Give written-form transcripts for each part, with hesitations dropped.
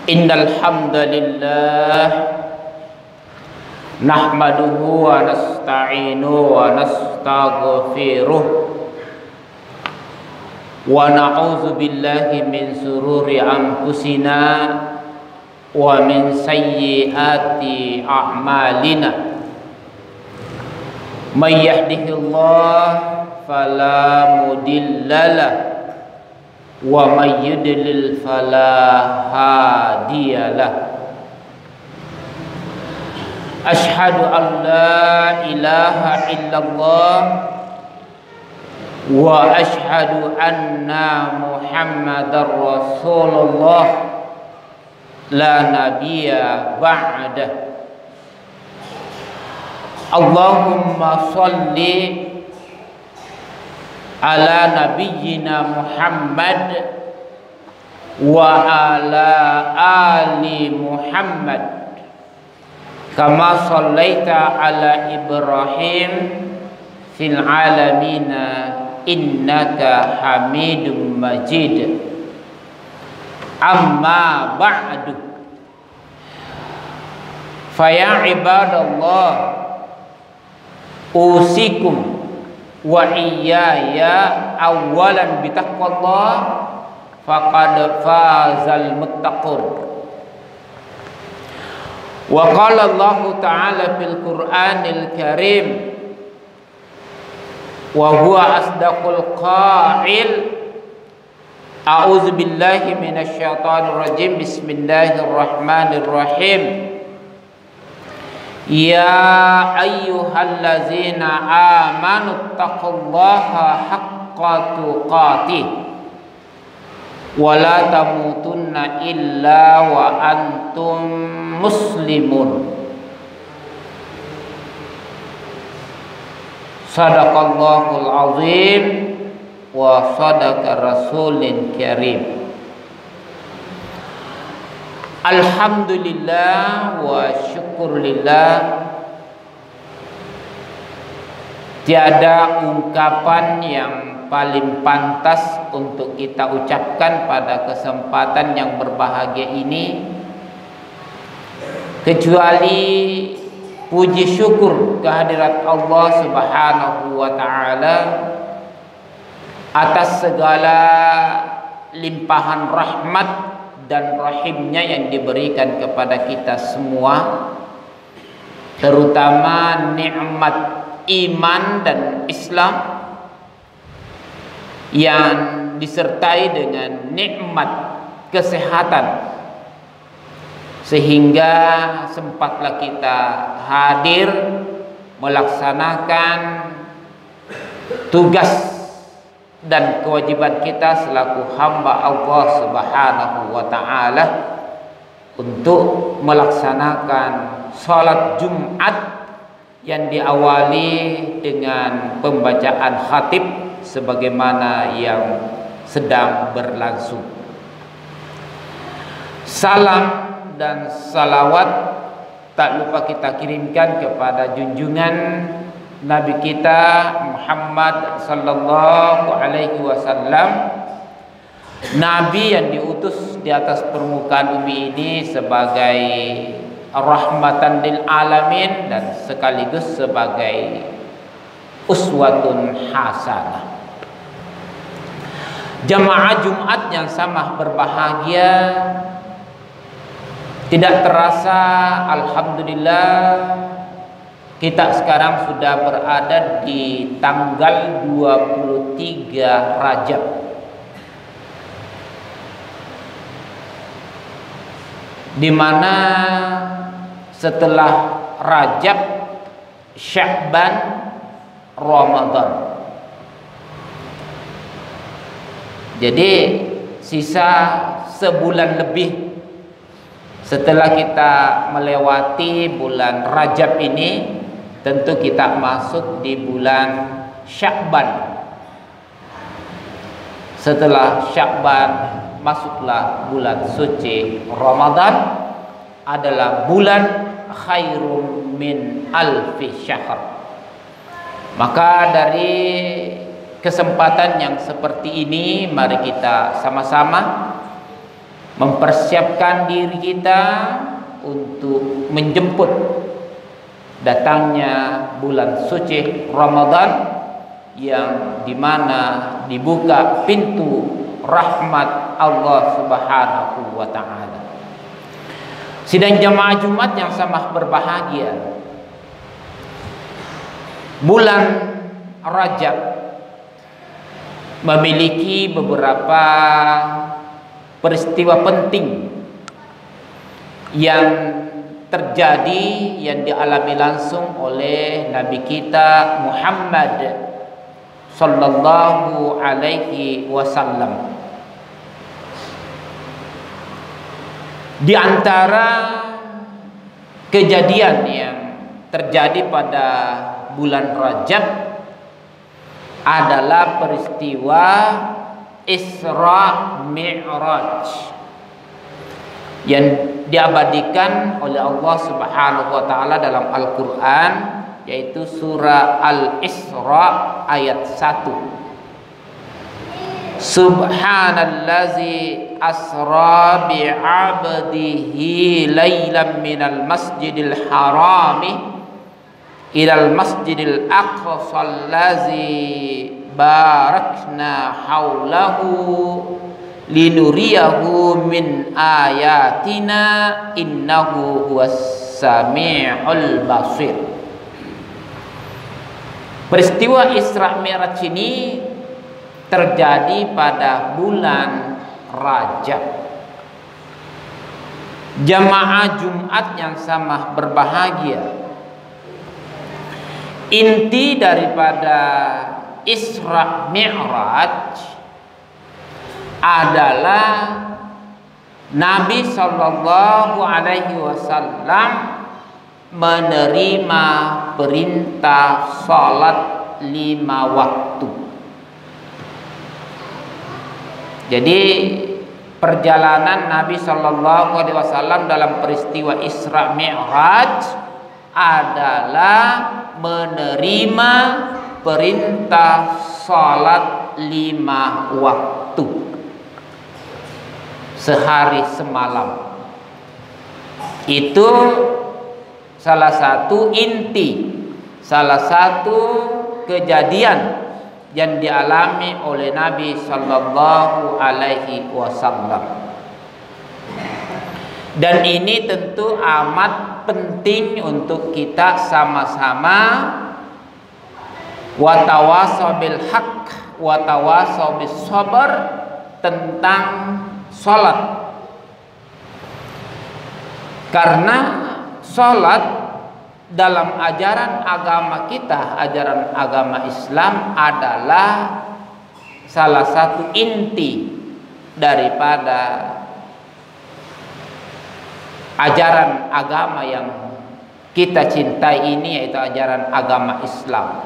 Innal hamdalillah nahmaduhu wa nasta'inuhu wa nastaghfiruh wa na'udzu billahi min sururi anfusina wa min sayyiati a'malina. May yahdihillah fala mudhillalah wa may yudlil fala hadiyalah. Asyhadu an la ilaha illallah wa asyhadu anna Muhammadar Rasulullah la nabiyya ba'dah. Allahumma shalli ala nabiyyina Muhammad wa ala ali Muhammad kama shallaita ala Ibrahim fil alamina innaka Hamidum Majid. Amma ba'du, fa ya ibadallah usikum wa iyaya awalan bitaqwallah faqad fazal muttaqun. Wa qala Allah ta'ala fil Qur'anil Karim wa huwa asdaqul qa'il a'udzu billahi minasy syaithanir rajim bismillahirrahmanirrahim. Ya ayyuhallazina amanu taqullaha haqqa tuqatih wa la tamutunna illa wa antum muslimun. Sadaqallahul azim wa sadaqa rasulin karim. Alhamdulillah wa syukurillah, tiada ungkapan yang paling pantas untuk kita ucapkan pada kesempatan yang berbahagia ini kecuali puji syukur kehadirat Allah Subhanahu wa ta'ala atas segala limpahan rahmat dan rahimnya yang diberikan kepada kita semua, terutama nikmat iman dan Islam yang disertai dengan nikmat kesehatan, sehingga sempatlah kita hadir melaksanakan tugas dan kewajiban kita selaku hamba Allah Subhanahu wa ta'ala untuk melaksanakan salat Jumat yang diawali dengan pembacaan khatib sebagaimana yang sedang berlangsung. Salam dan salawat tak lupa kita kirimkan kepada junjungan Nabi kita Muhammad sallallahu alaihi wasallam, Nabi yang diutus di atas permukaan bumi ini sebagai rahmatan lil alamin dan sekaligus sebagai uswatun hasanah. Jamaah Jumat yang sama berbahagia, tidak terasa alhamdulillah kita sekarang sudah berada di tanggal 23 Rajab. Di mana setelah Rajab, Sya'ban, Ramadan. Jadi sisa sebulan lebih setelah kita melewati bulan Rajab ini, tentu kita masuk di bulan Sya'ban. Setelah Sya'ban masuklah bulan suci Ramadan, adalah bulan khairum min alfi syahr. Maka dari kesempatan yang seperti ini, mari kita sama-sama mempersiapkan diri kita untuk menjemput datangnya bulan suci Ramadan, yang dimana dibuka pintu rahmat Allah Subhanahu wa ta'ala. Sidang jamaah Jumat yang sama berbahagia, bulan Rajab memiliki beberapa peristiwa penting yang terjadi, yang dialami langsung oleh Nabi kita Muhammad sallallahu alaihi wasallam. Di antara kejadian yang terjadi pada bulan Rajab adalah peristiwa Isra Mi'raj yang diabadikan oleh Allah Subhanahu wa taala dalam Al-Qur'an, yaitu surah Al-Isra ayat 1. Subhanallazi asra bi'abdihi laylan minal masjidil harami ilal masjidil aqsa allazi barakna haulahu linuriyahu min ayatina innahu huwas sami'ul basir. Peristiwa Isra Mi'raj ini terjadi pada bulan Rajab. Jamaah Jumat yang sama berbahagia, inti daripada Isra Mi'raj adalah Nabi sallallahu alaihi wasallam menerima perintah salat 5 waktu. Jadi perjalanan Nabi sallallahu alaihi wasallam dalam peristiwa Isra Mi'raj adalah menerima perintah salat 5 waktu sehari semalam. Itu salah satu inti, salah satu kejadian yang dialami oleh Nabi sallallahu alaihi wasallam. Dan ini tentu amat penting untuk kita sama-sama watawasau bil haq watawasau bis sabar tentang salat. Karena salat dalam ajaran agama kita, ajaran agama Islam adalah salah satu inti daripada ajaran agama yang kita cintai ini, yaitu ajaran agama Islam.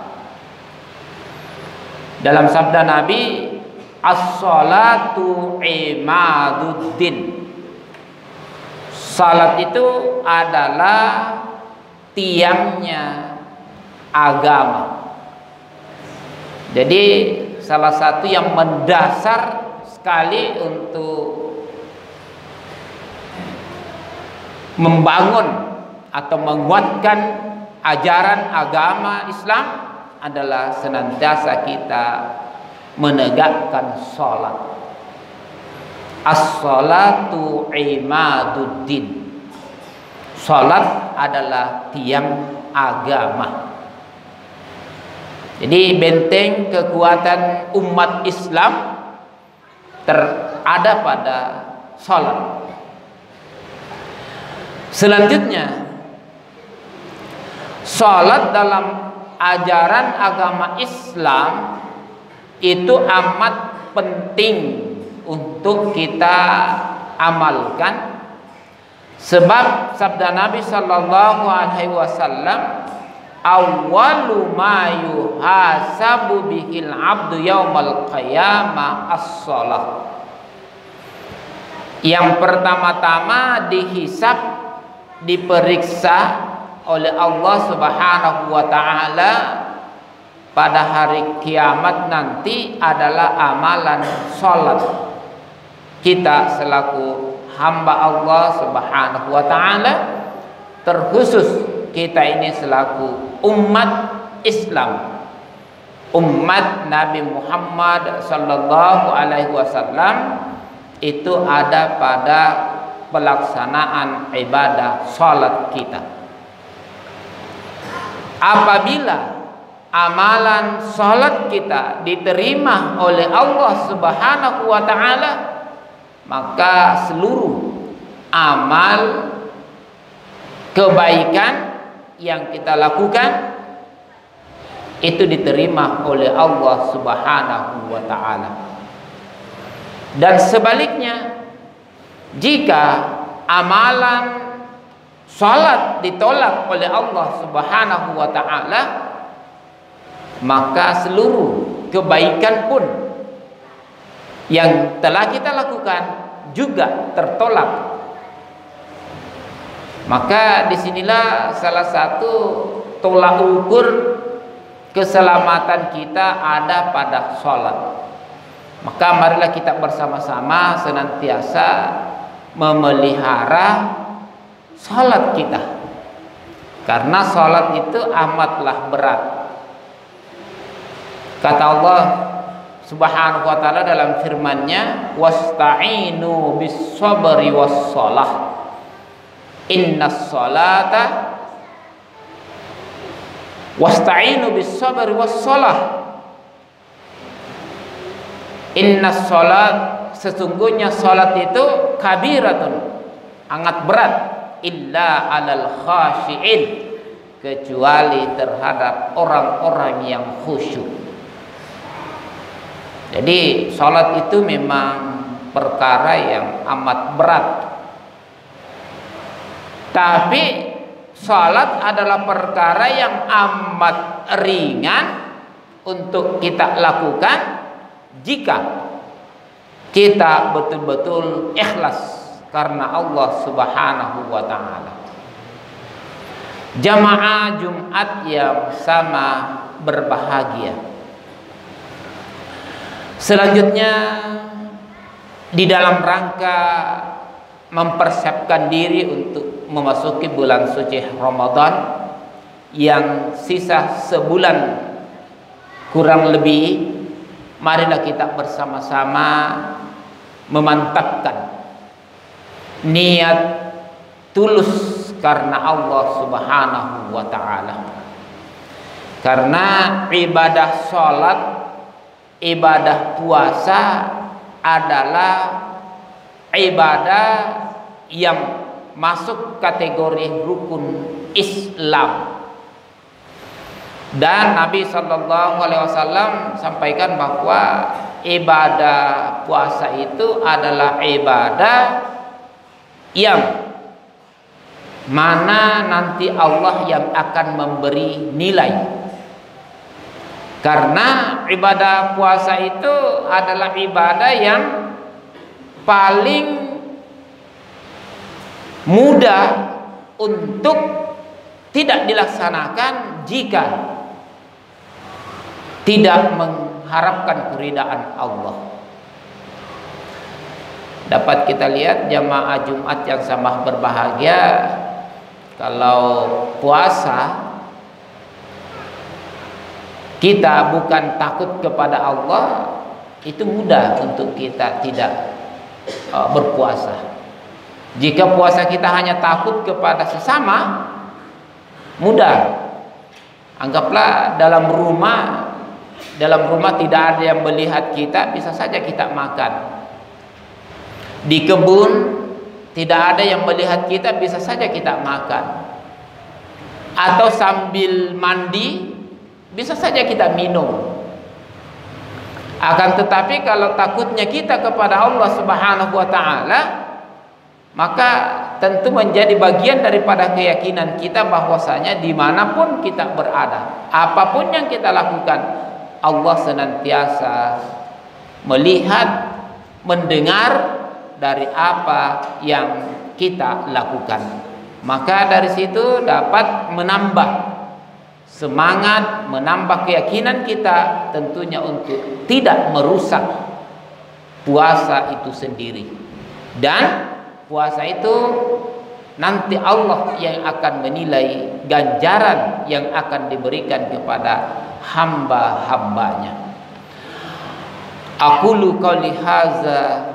Dalam sabda Nabi, as-salatu imaduddin. Salat itu adalah tiangnya agama. Jadi salah satu yang mendasar sekali untuk membangun atau menguatkan ajaran agama Islam adalah senantiasa kita menegakkan salat. As-salatu imaduddin. Salat adalah tiang agama. Jadi benteng kekuatan umat Islam terada pada salat. Selanjutnya, salat dalam ajaran agama Islam itu amat penting untuk kita amalkan, sebab sabda Nabi sallallahu alaihi wasallam, awwalu ma yuhasabu bihil abdu yaumal qiyamah as-shalah. Yang pertama-tama dihisab, diperiksa oleh Allah Subhanahu wa taala pada hari kiamat nanti adalah amalan salat kita selaku hamba Allah Subhanahu wa taala, terkhusus kita ini selaku umat Islam, umat Nabi Muhammad sallallahu alaihi wasallam, itu ada pada pelaksanaan ibadah salat kita. Apabila amalan salat kita diterima oleh Allah Subhanahu wa taala, maka seluruh amal kebaikan yang kita lakukan itu diterima oleh Allah Subhanahu wa taala. Dan sebaliknya, jika amalan salat ditolak oleh Allah Subhanahu wa taala, maka seluruh kebaikan pun yang telah kita lakukan juga tertolak. Maka disinilah salah satu tolak ukur keselamatan kita ada pada salat. Maka marilah kita bersama-sama senantiasa memelihara salat kita, karena salat itu amatlah berat. Kata Allah Subhanahu wa taala dalam firman-Nya, wasta'inu bis-sabri was-shalah, innas salata, wasta'inu bis-sabri was-shalah, innas salat, sesungguhnya salat itu kabiratun, sangat berat, illa alal khashi'in, kecuali terhadap orang-orang yang khusyuk. Jadi salat itu memang perkara yang amat berat. Tapi salat adalah perkara yang amat ringan untuk kita lakukan jika kita betul-betul ikhlas karena Allah Subhanahu wa taala. Jamaah Jumat yang sama berbahagia. Selanjutnya, di dalam rangka mempersiapkan diri untuk memasuki bulan suci Ramadan yang sisa sebulan kurang lebih, marilah kita bersama-sama memantapkan niat tulus karena Allah Subhanahu wa taala. Karena ibadah salat, ibadah puasa adalah ibadah yang masuk kategori rukun Islam. Dan Nabi Shallallahu Alaihi Wasallam sampaikan bahwa ibadah puasa itu adalah ibadah yang mana nanti Allah yang akan memberi nilai. Karena ibadah puasa itu adalah ibadah yang paling mudah untuk tidak dilaksanakan jika tidak mengharapkan keridaan Allah. Dapat kita lihat jamaah Jumat yang sama berbahagia, kalau puasa kita bukan takut kepada Allah, itu mudah untuk kita tidak berpuasa. Jika puasa kita hanya takut kepada sesama, mudah. Anggaplah dalam rumah tidak ada yang melihat kita, bisa saja kita makan. Di kebun tidak ada yang melihat kita, bisa saja kita makan. Atau sambil mandi bisa saja kita minum. Akan tetapi kalau takutnya kita kepada Allah Subhanahu wa taala, maka tentu menjadi bagian daripada keyakinan kita bahwasanya dimanapun kita berada, apapun yang kita lakukan, Allah senantiasa melihat, mendengar dari apa yang kita lakukan. Maka dari situ dapat menambah semangat, menambah keyakinan kita tentunya untuk tidak merusak puasa itu sendiri. Dan Puasa itu nanti Allah yang akan menilai ganjaran yang akan diberikan kepada hamba-hambanya. Aqulu qouli hadza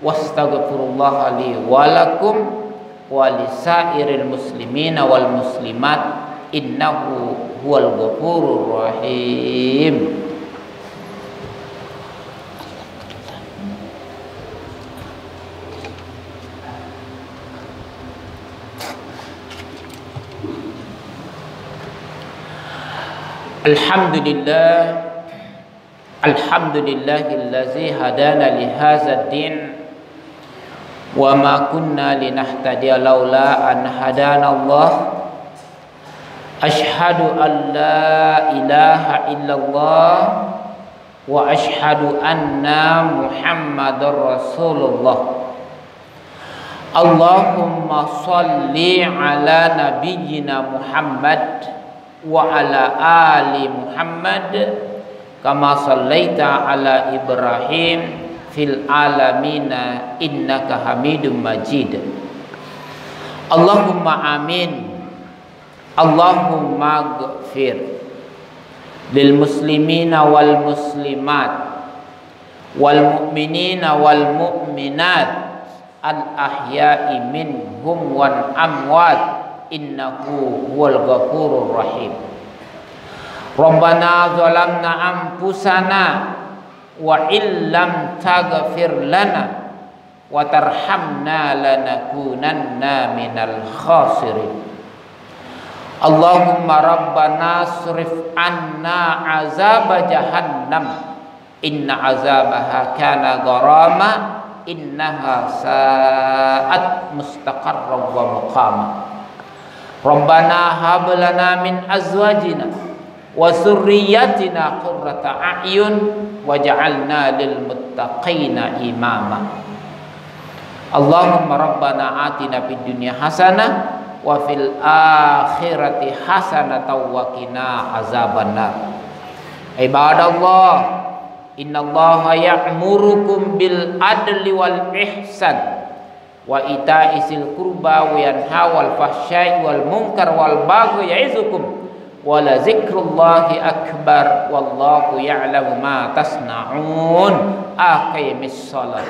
wastaghfirullah li wa lakum wa lisairil muslimina wal muslimat innahu huwal ghafurur rahim. Alhamdulillahillazi hadana li hadzal din wa ma kunna linahtadiya laula an hadana Allah. Asyhadu an la ilaha illallah wa asyhadu anna Muhammadar Rasulullah. Allahumma shalli ala nabiyyina Muhammad wa ala ali Muhammad kama shallaita ala Ibrahim fil alamina innaka Hamidum Majid. Allahumma amin. Allahumma ghfir lil muslimina wal muslimat wal mu'minina wal mu'minat al ahya'i minhum wal amwat innahu huwal ghafurur rahim. Rabbana zalamna anfusana wa illam taghfir lana wa tarhamna lanakunanna minal khasirin. Allahumma rabbana asrif anna azab jahannam inna azabaha kana gharama innaha sa'at mustaqarran wa muqama. Rabbana hab lana min azwajina wa dzurriyyatina qurrata a'yun waj'alna lil muttaqina imama. Allahumma rabbana atina fid dunya hasanah wa fil akhirati hasanatan wa qina azabannar. Ibadallah, innallaha ya'murukum bil adli wal ihsan wa ita'isil qurba wa yanha wal fahsya'i wal munkar wal baghi ya'izukum wa la zikrullahi akbar wallahu ya'lamu ma tasna'un. Aqimis shalah.